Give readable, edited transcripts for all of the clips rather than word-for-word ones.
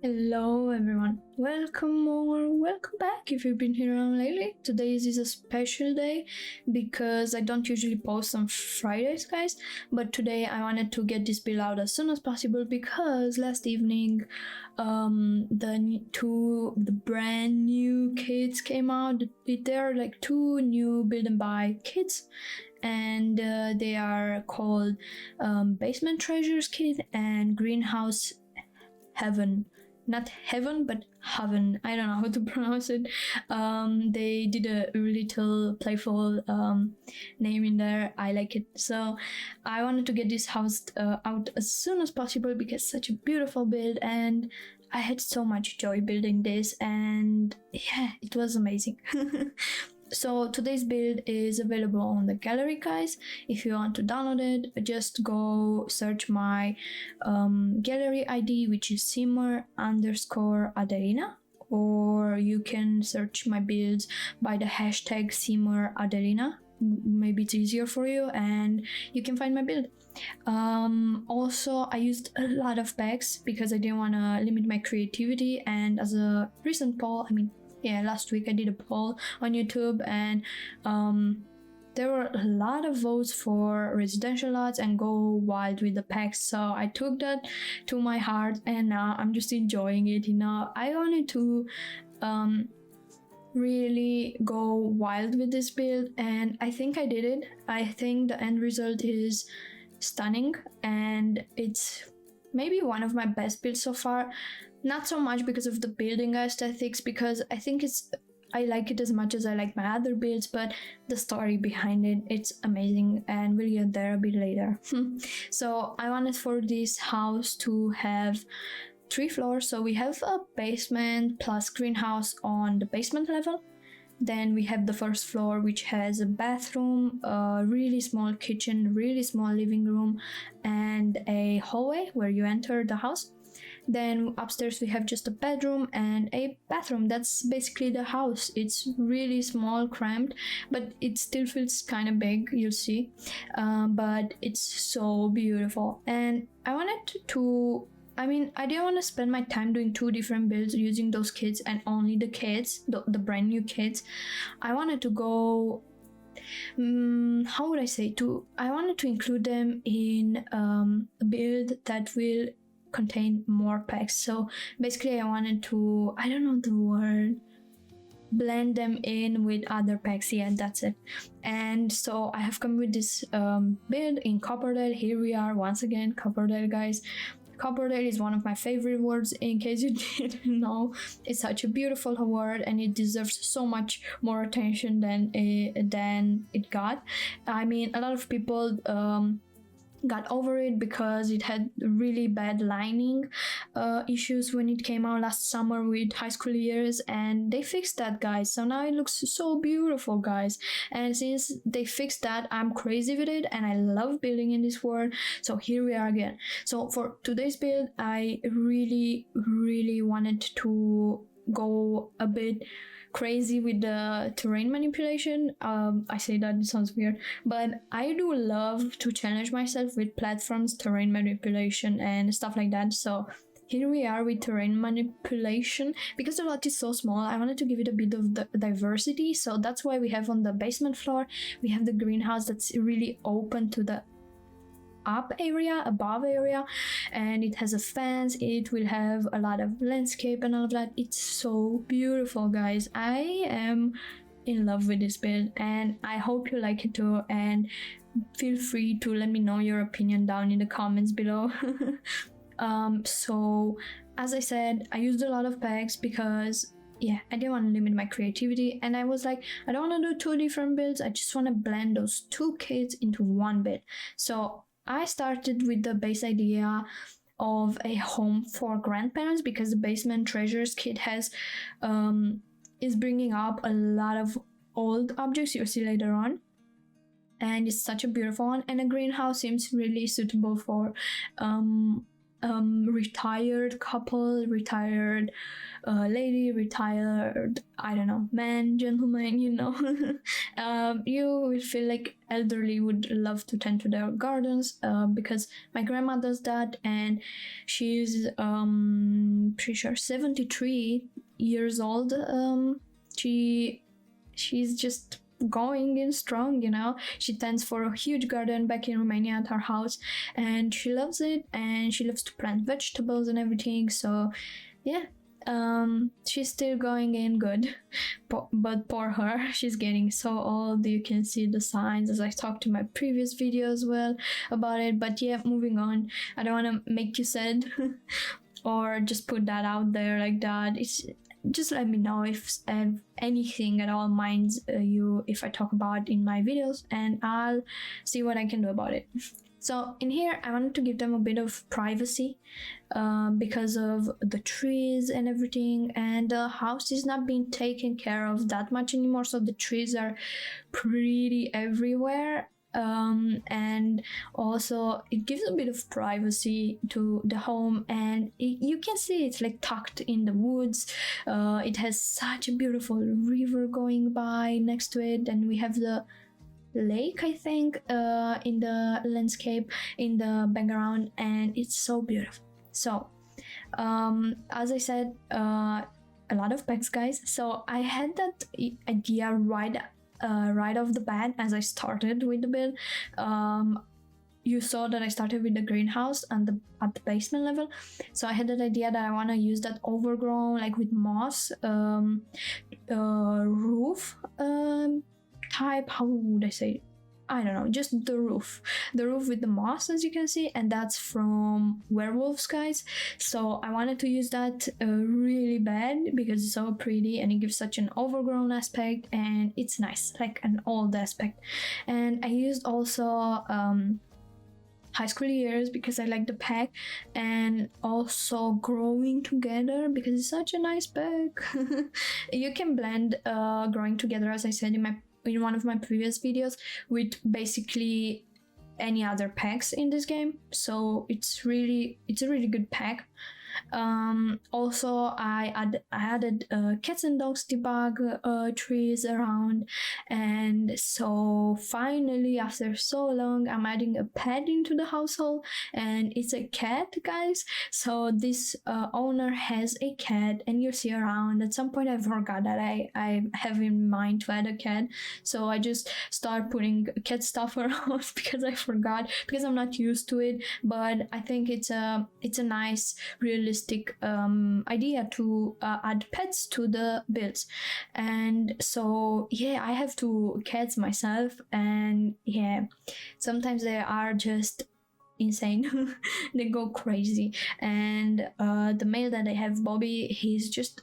Hello everyone, welcome or welcome back if you've been here around lately. Today is a special day because I don't usually post on Fridays, guys, but today I wanted to get this build out as soon as possible because last evening the brand new kits came out. There are like two new build and buy kits, and they are called Basement Treasures Kit and Greenhouse Heaven. Not heaven, but heaven. I don't know how to pronounce it. They did a little playful name in there. I like it. So I wanted to get this house out as soon as possible because it's such a beautiful build and I had so much joy building this, and yeah, it was amazing. So today's build is available on the gallery, guys. If you want to download it, just go search my gallery ID, which is SimmerAdelina, or you can search my builds by the hashtag SimmerAdelina. Maybe it's easier for you and you can find my build. Also, I used a lot of packs because I didn't want to limit my creativity, and as a recent poll, last week I did a poll on YouTube, and there were a lot of votes for residential lots and go wild with the packs, so I took that to my heart and now I'm just enjoying it. I wanted to really go wild with this build, and I think I did it. I think the end result is stunning and it's maybe one of my best builds so far. Not so much because of the building aesthetics, because I think I like it as much as I like my other builds, but the story behind it's amazing, and we'll get there a bit later. So I wanted for this house to have 3 floors. So we have a basement plus greenhouse on the basement level. Then we have the first floor, which has a bathroom, a really small kitchen, really small living room, and a hallway where you enter the house. Then upstairs we have just a bedroom and a bathroom. That's basically the house. It's really small, cramped, but it still feels kind of big, you'll see. But it's so beautiful. And I wanted to... I didn't want to spend my time doing 2 different builds using those kits and only the kits, the brand new kits. I wanted to go... how would I say? I wanted to include them in a build that will contain more packs. So basically I wanted to, I don't know the word, blend them in with other packs. Yeah, that's it. And so I have come with this build in Copperdale. Here we are once again, Copperdale, guys. Copperdale is one of my favorite words, in case you didn't know. It's such a beautiful word and it deserves so much more attention than it got. A lot of people got over it because it had really bad lining issues when it came out last summer with high school years, and they fixed that, guys. So now it looks so beautiful, guys, and since they fixed that, I'm crazy with it and I love building in this world. So here we are again. So for today's build, I really wanted to go a bit crazy with the terrain manipulation. I say that, it sounds weird, but I do love to challenge myself with platforms, terrain manipulation and stuff like that. So here we are with terrain manipulation. Because the lot is so small, I wanted to give it a bit of the diversity. So that's why we have on the basement floor, we have the greenhouse that's really open to the above area, and it has a fence. It will have a lot of landscape and all of that. It's so beautiful, guys. I am in love with this build and I hope you like it too, and feel free to let me know your opinion down in the comments below. So as I said, I used a lot of packs because I didn't want to limit my creativity, and I was like, I don't want to do 2 different builds. I just want to blend those 2 kits into one build. So I started with the base idea of a home for grandparents because the Basement Treasures kit has is bringing up a lot of old objects you'll see later on, and it's such a beautiful one. And a greenhouse seems really suitable for retired couple, retired lady, retired, I don't know, man, gentleman, you know. You will feel like elderly would love to tend to their gardens, because my grandma does that, and she's pretty sure 73 years old. She's just going in strong, you know. She tends for a huge garden back in Romania at her house, and she loves it, and she loves to plant vegetables and everything. So yeah, she's still going in good. But poor her, she's getting so old. You can see the signs, as I talked in my previous video as well about it. But yeah, moving on, I don't want to make you sad or just put that out there like that. It's just let me know if anything at all minds you if I talk about in my videos, and I'll see what I can do about it. So in here, I wanted to give them a bit of privacy because of the trees and everything, and the house is not being taken care of that much anymore, so the trees are pretty everywhere. And also it gives a bit of privacy to the home, and you can see it's like tucked in the woods. It has such a beautiful river going by next to it, and we have the lake, I think, in the landscape in the background, and it's so beautiful. So as I said, a lot of packs, guys. So I had that idea right off the bat as I started with the build. You saw that I started with the greenhouse and at the basement level. So I had that idea that I want to use that overgrown, like with moss, roof type. How would I say it? I don't know, just the roof with the moss, as you can see, and that's from Werewolves, guys. So I wanted to use that really bad because it's so pretty and it gives such an overgrown aspect, and it's nice, like an old aspect. And I used also high school years because I like the pack, and also growing together because it's such a nice pack. You can blend growing together, as I said in one of my previous videos, with basically any other packs in this game. So it's a really good pack. Also I added cats and dogs debug trees around, and so finally after so long I'm adding a pet into the household, and it's a cat, guys. So this owner has a cat, and you see around. At some point I forgot that I have in mind to add a cat, so I just start putting cat stuff around because I forgot, because I'm not used to it. But I think it's a nice realistic idea to add pets to the builds. And so yeah, I have 2 cats myself, and yeah, sometimes they are just insane. They go crazy. And the male that I have, Bobby, he's just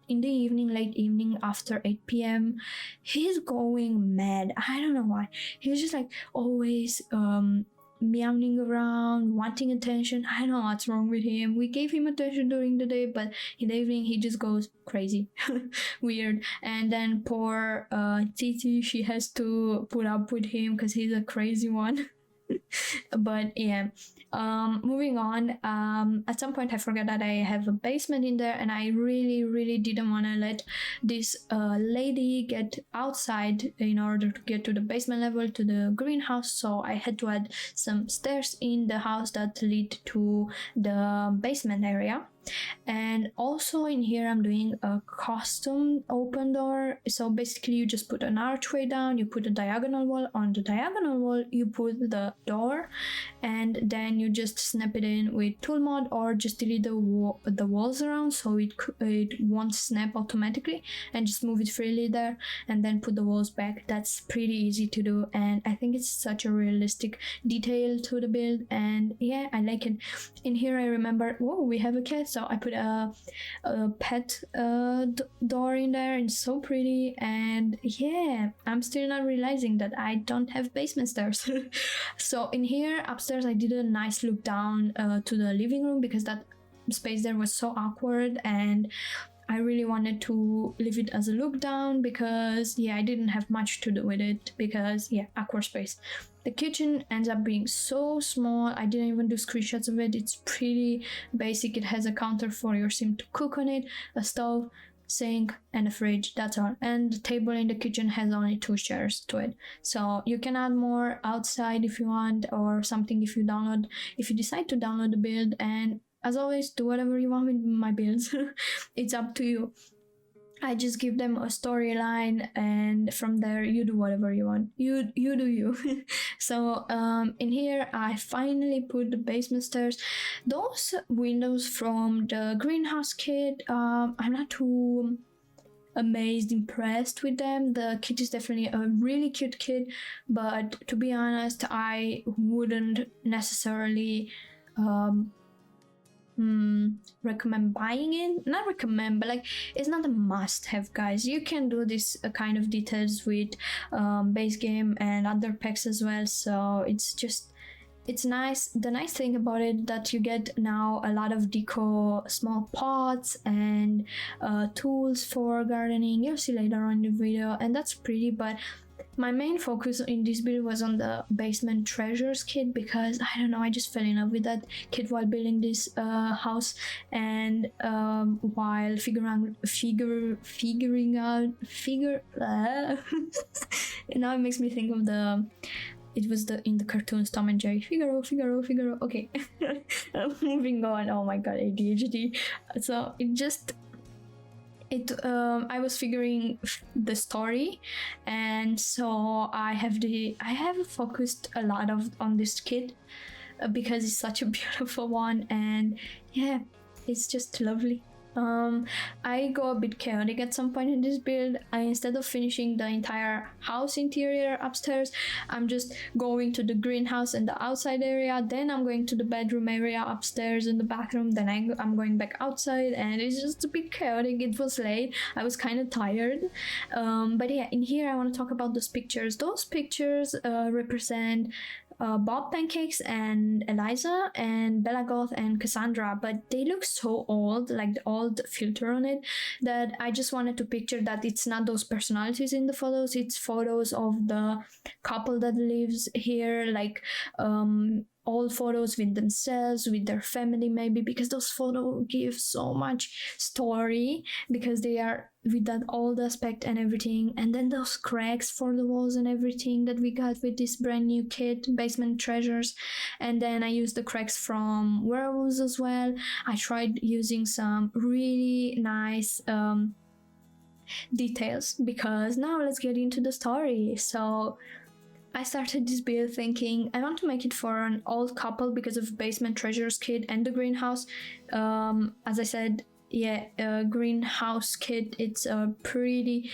in the evening, late evening, after 8 p.m, he's going mad. I don't know why. He's just like always meowing around, wanting attention. I don't know what's wrong with him. We gave him attention during the day, but in the evening he just goes crazy. Weird. And then poor Titi, she has to put up with him because he's a crazy one. But yeah, moving on, at some point I forgot that I have a basement in there, and I really didn't want to let this lady get outside in order to get to the basement level, to the greenhouse. So I had to add some stairs in the house that lead to the basement area. And also in here I'm doing a custom open door. So basically you just put an archway down, you put a diagonal wall, on the diagonal wall you put the door, and then you just snap it in with tool mod, or just delete the walls around so it won't snap automatically, and just move it freely there, and then put the walls back. That's pretty easy to do, and I think it's such a realistic detail to the build, and yeah, I like it. In here I remember, whoa, we have a cat, so I put a pet door in there, and it's so pretty. And yeah, I'm still not realizing that I don't have basement stairs. So in here upstairs I did a nice look down to the living room, because that space there was so awkward, and I really wanted to leave it as a look down because I didn't have much to do with it because awkward space. The kitchen ends up being so small. I didn't even do screenshots of it. It's pretty basic. It has a counter for your sim to cook on it, a stove, sink, and a fridge. That's all. And the table in the kitchen has only 2 chairs to it. So you can add more outside if you want, or something if you decide to download the build. And as always, do whatever you want with my builds. It's up to you. I just give them a storyline, and from there you do whatever you want. You do you. So in here I finally put the basement stairs. Those windows from the greenhouse kit, I'm not too impressed with them. The kit is definitely a really cute kit, but to be honest, I wouldn't necessarily recommend buying it. Not recommend, but like, it's not a must-have, guys. You can do this kind of details with base game and other packs as well. So it's nice. The nice thing about it that you get now a lot of deco, small pots and tools for gardening. You'll see later on in the video, and that's pretty. But my main focus in this build was on the basement treasures kit because I don't know, I just fell in love with that kit while building this house, and while figuring out now it makes me think of it was in the cartoons Tom and Jerry, Figaro. Okay. Moving on. Oh my god, ADHD. So I was figuring the story, and so I have focused a lot on this kit because it's such a beautiful one, and it's just lovely. I go a bit chaotic at some point in this build. Instead of finishing the entire house interior upstairs, I'm just going to the greenhouse and the outside area, then I'm going to the bedroom area upstairs and the bathroom, then I'm going back outside, and it's just a bit chaotic. It was late, I was kind of tired, but in here I want to talk about those pictures. Those pictures represent Bob Pancakes and Eliza and Bella Goth and Cassandra, but they look so old, like the old filter on it, that I just wanted to picture that it's not those personalities in the photos, it's photos of the couple that lives here, like old photos with themselves, with their family maybe, because those photos give so much story because they are with that old aspect and everything. And then those cracks for the walls and everything that we got with this brand new kit, Basement Treasures. And then I used the cracks from werewolves as well. I tried using some really nice details because now let's get into the story. So I started this build thinking I want to make it for an old couple because of Basement Treasures kit and the greenhouse. As I said, greenhouse kit, it's a pretty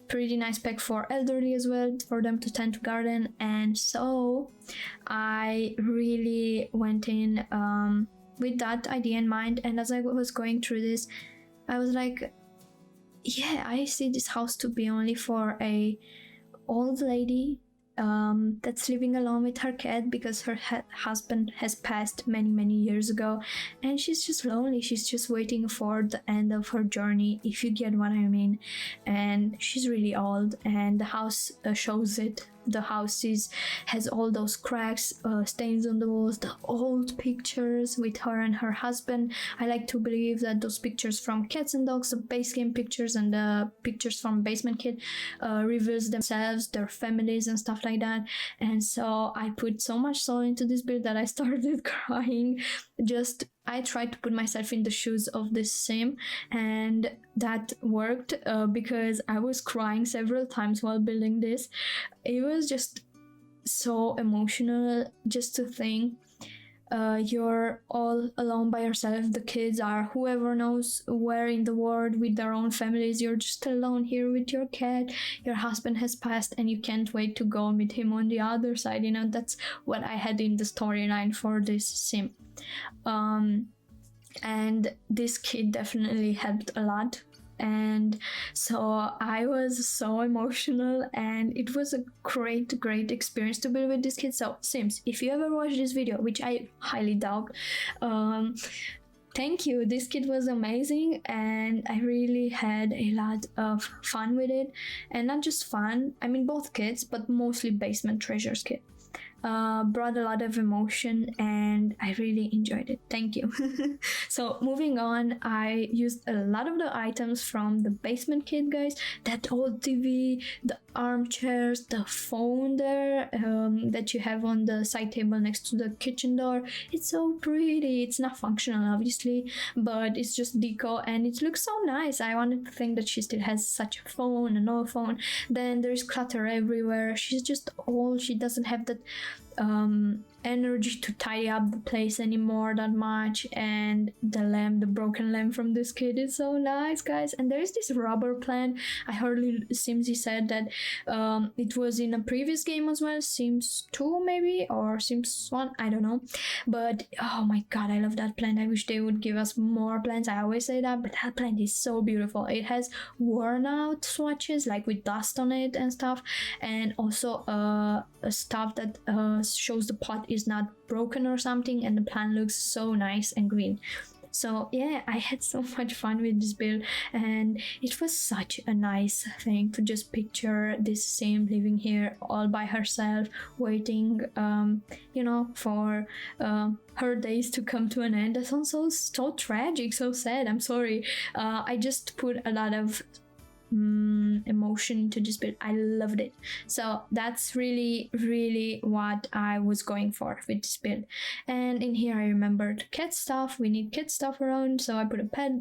nice pack for elderly as well, for them to tend to garden. And so I really went in with that idea in mind, and as I was going through this, I was like, I see this house to be only for a old lady that's living alone with her cat because her husband has passed many years ago, and she's just lonely. She's just waiting for the end of her journey, if you get what I mean. And she's really old, and the house shows it. The house has all those cracks, stains on the walls, the old pictures with her and her husband. I like to believe that those pictures from Cats and Dogs, the base game pictures and the pictures from Basement Kit, reveals themselves, their families and stuff like that. And so I put so much soul into this build that I started crying. I tried to put myself in the shoes of this sim, and that worked because I was crying several times while building this. It was just so emotional just to think you're all alone by yourself. The kids are whoever knows where in the world with their own families. You're just alone here with your cat. Your husband has passed and you can't wait to go meet him on the other side. That's what I had in the storyline for this sim. And this kid definitely helped a lot. And so I was so emotional, and it was a great experience to build with this kid. So Sims, if you ever watch this video, which I highly doubt, thank you. This kit was amazing and I really had a lot of fun with it. And not just fun, I mean both kits, but mostly Basement Treasures kit. Brought a lot of emotion and I really enjoyed it. Thank you. So moving on, I used a lot of the items from the basement kit, guys. That old TV, the armchairs, the phone there that you have on the side table next to the kitchen door. It's so pretty. It's not functional obviously, but it's just deco and it looks so nice. I wanted to think that she still has such a phone, an old phone. Then there's clutter everywhere. She's just old. She doesn't have that energy to tidy up the place anymore that much. And the lamp, the broken lamp from this kid is so nice, guys. And there's this rubber plant. I heard Simsy said that it was in a previous game as well, Sims 2 maybe, or Sims 1, I don't know. But oh my god, I love that plant. I wish they would give us more plants. I always say that, but that plant is so beautiful. It has worn out swatches like with dust on it and stuff, and also stuff that shows the pot is not broken or something, and the plant looks so nice and green. So yeah, I had so much fun with this build, and it was such a nice thing to just picture this Sim living here all by herself, waiting for her days to come to an end. That sounds so tragic, so sad. I'm sorry. I just put a lot of emotion into this build. I loved it. So that's really what I was going for with this build. And in here I remembered cat stuff. We need cat stuff around, so I put a pet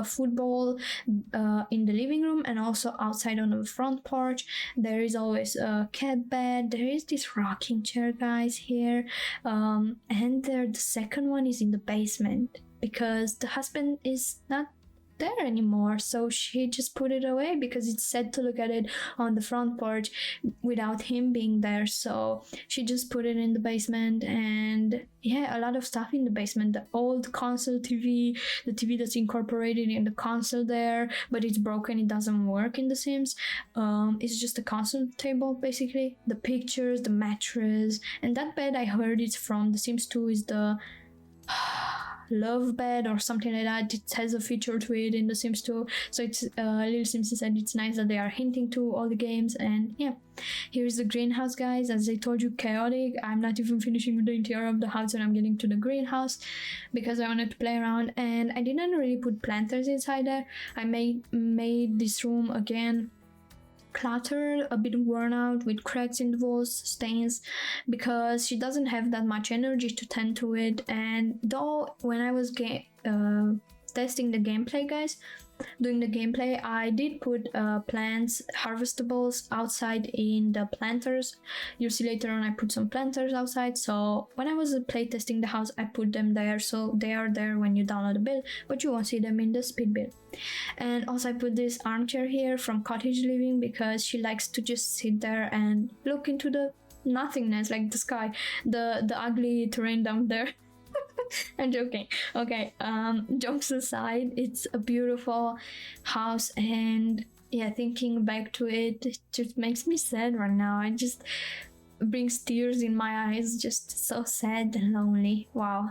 food bowl in the living room, and also outside on the front porch there is always a cat bed. There is this rocking chair, guys, here, and the second one is in the basement because the husband is not there anymore, so she just put it away because it's sad to look at it on the front porch without him being there. So she just put it in the basement. And yeah, a lot of stuff in the basement. The old console TV, the TV that's incorporated in the console there, but it's broken, it doesn't work in The Sims. It's just a console table basically. The pictures, the mattress, and that bed I heard it's from The Sims 2 is the love bed or something like that. It has a feature to it in The Sims 2, so it's Little Sims said it's nice that they are hinting to all the games. And yeah, here's the greenhouse, guys. As I told you, chaotic. I'm not even finishing the interior of the house and I'm getting to the greenhouse because I wanted to play around, and I didn't really put planters inside there. I made this room again cluttered, a bit worn out with cracks in the walls, stains, because she doesn't have that much energy to tend to it. And though when I was testing the gameplay, guys, doing the gameplay, I did put plants, harvestables outside in the planters. You'll see later on I put some planters outside, so when I was playtesting the house I put them there, so they are there when you download the build, but you won't see them in the speed build. And also I put this armchair here from Cottage Living because she likes to just sit there and look into the nothingness, like the sky, the ugly terrain down there. I'm joking. Okay, jokes aside, it's a beautiful house, and yeah, thinking back to it, it just makes me sad right now. It just brings tears in my eyes, just so sad and lonely. Wow.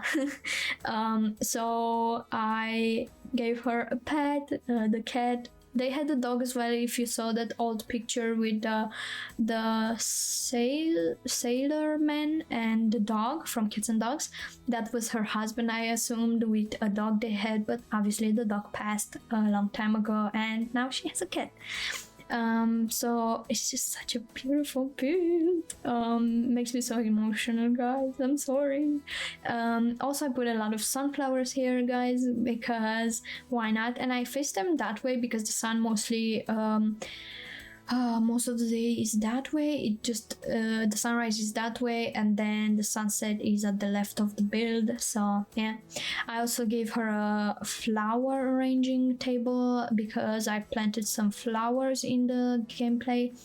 So I gave her a pet, the cat. They had a dog as well. If you saw that old picture with the sailor man and the dog from Kids and Dogs, that was her husband, I assumed, with a dog they had, but obviously the dog passed a long time ago and now she has a cat. So it's just such a beautiful build. Makes me so emotional, guys. I'm sorry. Also I put a lot of sunflowers here, guys, because why not? And I faced them that way because the sun mostly most of the day is that way. It just the sunrise is that way, and then the sunset is at the left of the build. So yeah, I also gave her a flower arranging table because I planted some flowers in the gameplay.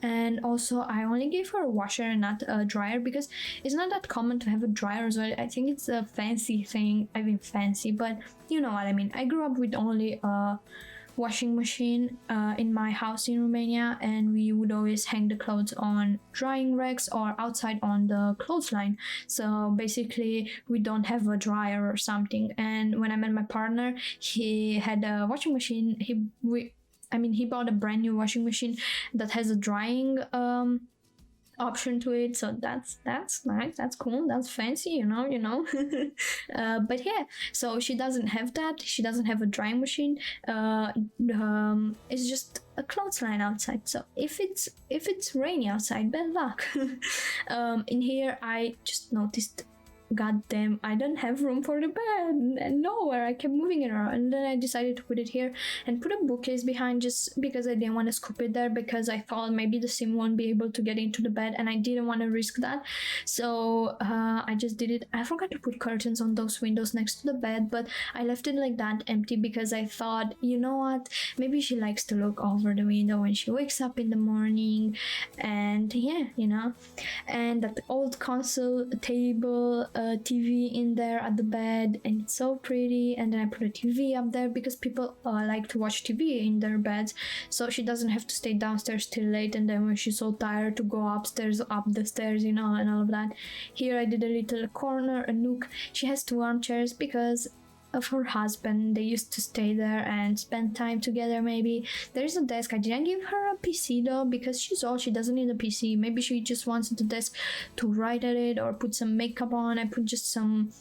And also I only gave her a washer and not a dryer because it's not that common to have a dryer as well. I think it's a fancy thing. I mean fancy, but you know what I mean. I grew up with only a washing machine in my house in Romania, and we would always hang the clothes on drying racks or outside on the clothesline. So basically we don't have a dryer or something. And when I met my partner, he had a washing machine. He bought a brand new washing machine that has a drying option to it, so that's nice, that's cool, that's fancy, you know. But yeah, so she doesn't have that. She doesn't have a drying machine. It's just a clothesline outside, so if it's rainy outside, bad luck. In here I just noticed, god damn, I don't have room for the bed and nowhere. I kept moving it around, and then I decided to put it here and put a bookcase behind, just because I didn't want to scoop it there, because I thought maybe the sim won't be able to get into the bed and I didn't want to risk that. So I just did it. I forgot to put curtains on those windows next to the bed, but I left it like that empty because I thought, you know what, maybe she likes to look over the window when she wakes up in the morning. And yeah, you know, and that old console table TV in there at the bed, and it's so pretty. And then I put a TV up there because people like to watch TV in their beds, so she doesn't have to stay downstairs till late, and then when she's so tired to go upstairs, up the stairs, you know, and all of that. Here I did a little corner, a nook. She has 2 armchairs because of her husband. They used to stay there and spend time together. Maybe there's a desk. I didn't give her a PC though because she's old, she doesn't need a PC. Maybe she just wants the desk to write at it or put some makeup on. I put just some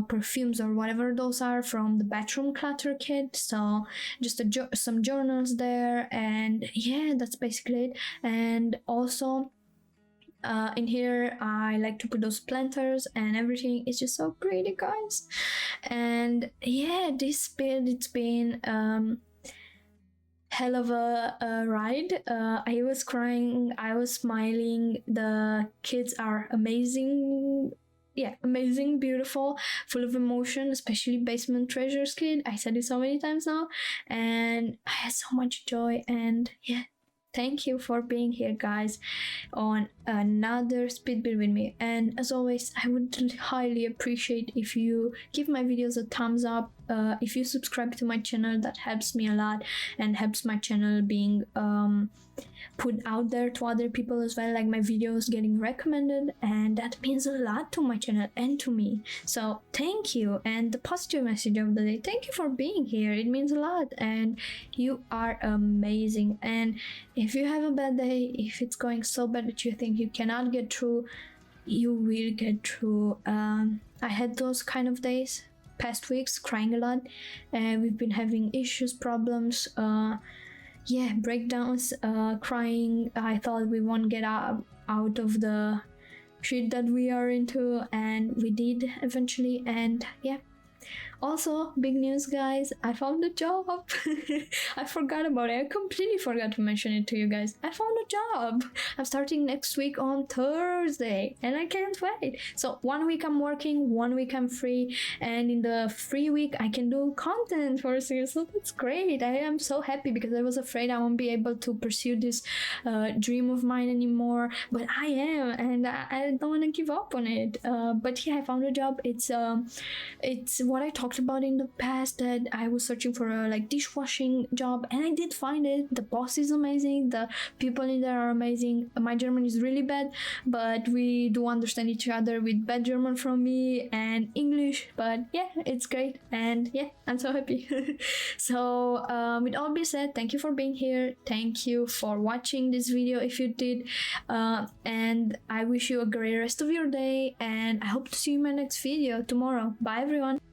perfumes or whatever those are from the bathroom clutter kit, so just some journals there, and yeah, that's basically it. And also in here I like to put those planters and everything. It's just so pretty, guys. And yeah, this build, it's been hell of a ride. I was crying, I was smiling. The kids are amazing. Yeah, amazing, beautiful, full of emotion, especially Basement Treasures kid. I said it so many times now, and I had so much joy. And yeah, thank you for being here, guys, on another speed build with me. And as always, I would highly appreciate if you give my videos a thumbs up. If you subscribe to my channel, that helps me a lot and helps my channel being put out there to other people as well, like my videos getting recommended, and that means a lot to my channel and to me. So thank you. And the positive message of the day, thank you for being here. It means a lot, and you are amazing. And if you have a bad day, if it's going so bad that you think you cannot get through, you will get through. I had those kind of days past weeks, crying a lot, and we've been having issues, problems, yeah, breakdowns, crying. I thought we won't get out of the shit that we are into, and we did eventually. And yeah, also big news, guys, I found a job. I forgot about it. I completely forgot to mention it to you guys. I found a job. I'm starting next week on Thursday, and I can't wait. So 1 week I'm working, 1 week I'm free, and in the free week I can do content for you. So that's great. I am so happy because I was afraid I won't be able to pursue this dream of mine anymore, but I am, and I don't want to give up on it. But yeah, I found a job. It's what I talked about in the past, that I was searching for a like dishwashing job, and I did find it. The boss is amazing, the people in there are amazing. My German is really bad, but we do understand each other with bad German from me and English. But yeah, it's great, and yeah, I'm so happy. So with all being said, thank you for being here, thank you for watching this video if you did, and I wish you a great rest of your day, and I hope to see you in my next video tomorrow. Bye everyone.